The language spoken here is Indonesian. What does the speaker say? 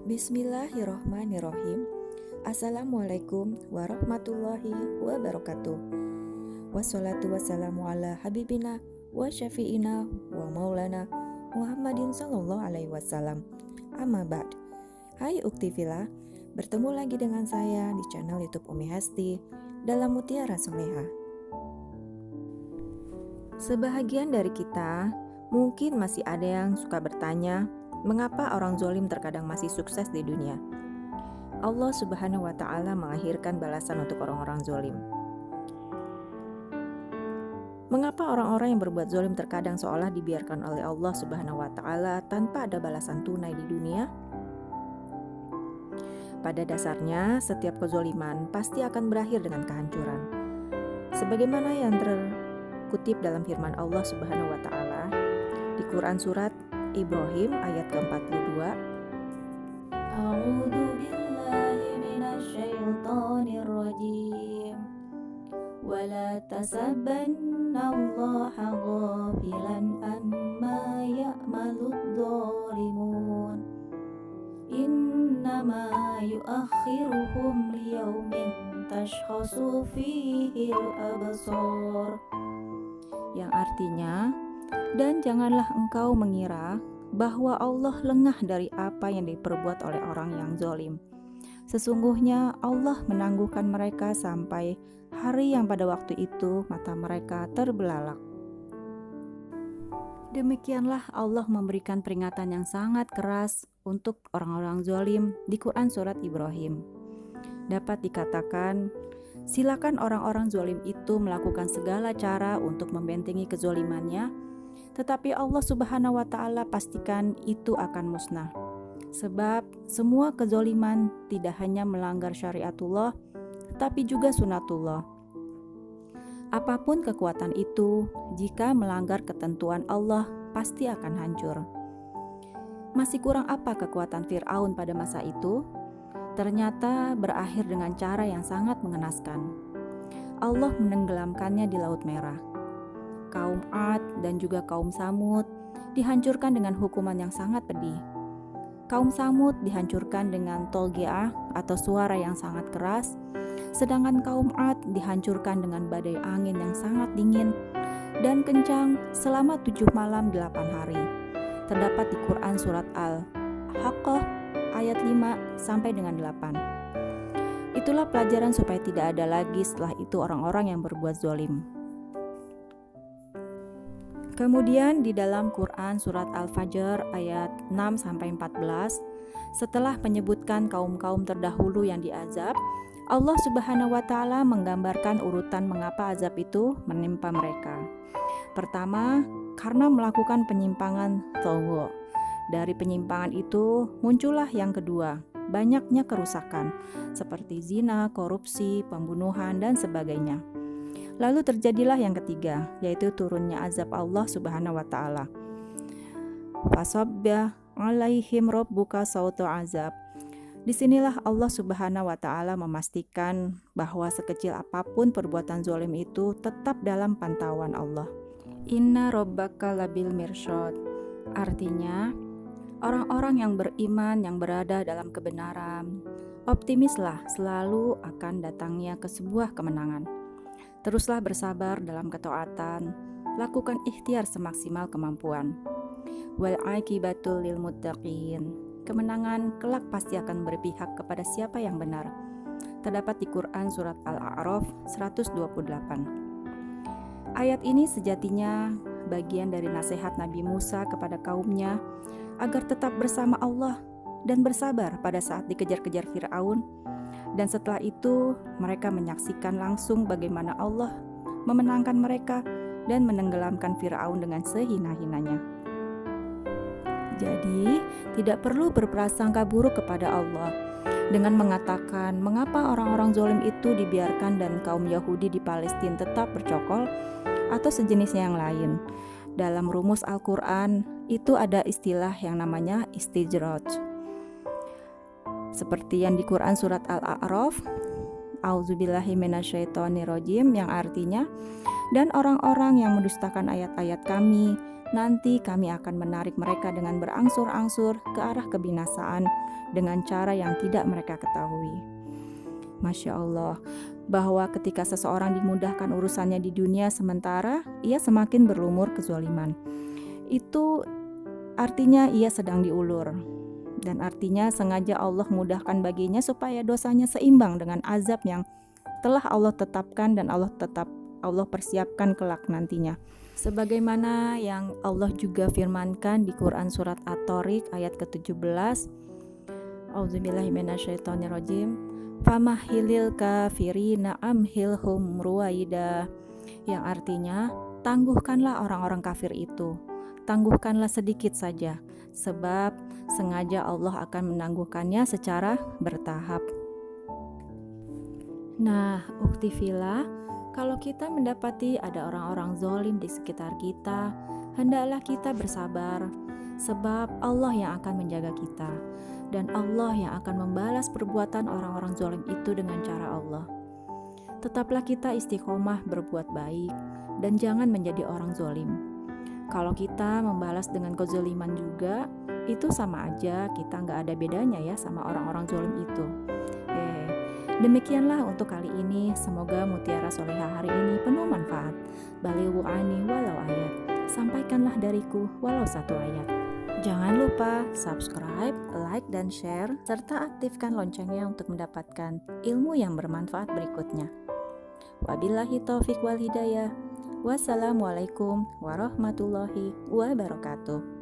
Bismillahirrohmanirrohim. Assalamualaikum warahmatullahi wabarakatuh. Wassalatu wassalamu ala habibina wa syafi'ina wa maulana Muhammadin sallallahu alaihi wasallam. Amma ba'd. Hai Uktifila, bertemu lagi dengan saya di channel YouTube Umi Hasti dalam Mutiara Soleha. Sebahagian dari kita mungkin masih ada yang suka bertanya, mengapa orang zolim terkadang masih sukses di dunia? Allah Subhanahu wa Ta'ala mengakhirkan balasan untuk orang-orang zolim. Mengapa orang-orang yang berbuat zolim terkadang seolah dibiarkan oleh Allah Subhanahu wa Ta'ala tanpa ada balasan tunai di dunia? Pada dasarnya, setiap kezoliman pasti akan berakhir dengan kehancuran. Sebagaimana yang terkutip dalam firman Allah Subhanahu wa Ta'ala di Quran surat Ibrahim ayat ke-42. A'udzu billahi minasyaitonir rajim. Wala tasabbannallaha ghafilan amma ya'malud dhalimun. Innama yu'akhiruhum liyaumin tashkhasu fihi al-absar. Yang artinya, dan janganlah engkau mengira bahwa Allah lengah dari apa yang diperbuat oleh orang yang zolim. Sesungguhnya Allah menangguhkan mereka sampai hari yang pada waktu itu mata mereka terbelalak. Demikianlah Allah memberikan peringatan yang sangat keras untuk orang-orang zolim di Quran surat Ibrahim. Dapat dikatakan, silakan orang-orang zolim itu melakukan segala cara untuk membentengi kezolimannya, tetapi Allah Subhanahu wa Ta'ala pastikan itu akan musnah. Sebab semua kezoliman tidak hanya melanggar syariatullah, tetapi juga sunatullah. Apapun kekuatan itu, jika melanggar ketentuan Allah, pasti akan hancur. Masih kurang apa kekuatan Fir'aun pada masa itu? Ternyata berakhir dengan cara yang sangat mengenaskan. Allah menenggelamkannya di Laut Merah. Kaum Ad dan juga kaum Samud dihancurkan dengan hukuman yang sangat pedih. Kaum Samud dihancurkan dengan tolgeah atau suara yang sangat keras, sedangkan kaum Ad dihancurkan dengan badai angin yang sangat dingin dan kencang selama 7 malam 8 hari. Terdapat di Quran surat Al-Haqqah ayat 5 sampai dengan 8. Itulah pelajaran supaya tidak ada lagi setelah itu orang-orang yang berbuat zolim. Kemudian di dalam Quran surat Al-Fajr ayat 6 sampai 14, setelah menyebutkan kaum-kaum terdahulu yang diazab, Allah Subhanahu wa Ta'ala menggambarkan urutan mengapa azab itu menimpa mereka. Pertama, karena melakukan penyimpangan tawwu. Dari penyimpangan itu muncullah yang kedua, banyaknya kerusakan seperti zina, korupsi, pembunuhan dan sebagainya. Lalu terjadilah yang ketiga, yaitu turunnya azab Allah Subhanahu wa Ta'ala. Fasabba 'alaihim rabbuka sauta azab. Disinilah Allah Subhanahu wa Ta'ala memastikan bahwa sekecil apapun perbuatan zalim itu tetap dalam pantauan Allah. Inna rabbaka labil mirsyad. Artinya, orang-orang yang beriman yang berada dalam kebenaran, optimislah selalu akan datangnya ke sebuah kemenangan. Teruslah bersabar dalam ketaatan, lakukan ikhtiar semaksimal kemampuan. Wal aqibatul lil muttaqin. Kemenangan kelak pasti akan berpihak kepada siapa yang benar. Terdapat di Quran surat Al-A'raf 128. Ayat ini sejatinya bagian dari nasihat Nabi Musa kepada kaumnya agar tetap bersama Allah dan bersabar pada saat dikejar-kejar Fir'aun. Dan setelah itu mereka menyaksikan langsung bagaimana Allah memenangkan mereka dan menenggelamkan Fir'aun dengan sehina-hinanya. Jadi tidak perlu berprasangka buruk kepada Allah dengan mengatakan mengapa orang-orang zalim itu dibiarkan dan kaum Yahudi di Palestina tetap bercokol atau sejenisnya yang lain. Dalam rumus Al-Quran itu ada istilah yang namanya istijraj. Seperti yang di Quran surat Al-A'raf, A'udzubillahi minasyaitonirrajim, yang artinya, dan orang-orang yang mendustakan ayat-ayat kami nanti kami akan menarik mereka dengan berangsur-angsur ke arah kebinasaan dengan cara yang tidak mereka ketahui. Masya Allah, bahwa ketika seseorang dimudahkan urusannya di dunia sementara, ia semakin berlumur kezaliman. Itu artinya ia sedang diulur, dan artinya sengaja Allah mudahkan baginya supaya dosanya seimbang dengan azab yang telah Allah tetapkan dan Allah persiapkan kelak nantinya. Sebagaimana yang Allah juga firmankan di Quran surat At-Tariq ayat ke-17, A'udzubillahi minasyaitonirrajim, famahilil kafirina amhilhum ruwaida, yang artinya tangguhkanlah orang-orang kafir itu, tangguhkanlah sedikit saja, sebab sengaja Allah akan menangguhkannya secara bertahap. Nah, ukti fillah, kalau kita mendapati ada orang-orang zalim di sekitar kita, hendaklah kita bersabar, sebab Allah yang akan menjaga kita, dan Allah yang akan membalas perbuatan orang-orang zalim itu dengan cara Allah. Tetaplah kita istiqomah berbuat baik, dan jangan menjadi orang zalim. Kalau kita membalas dengan kezaliman juga, itu sama aja, kita nggak ada bedanya ya sama orang-orang zalim itu. Demikianlah untuk kali ini. Semoga Mutiara Solehah hari ini penuh manfaat. Balighu ani walau ayat. Sampaikanlah dariku walau satu ayat. Jangan lupa subscribe, like, dan share, serta aktifkan loncengnya untuk mendapatkan ilmu yang bermanfaat berikutnya. Wabillahi taufiq wal hidayah. Wassalamualaikum warahmatullahi wabarakatuh.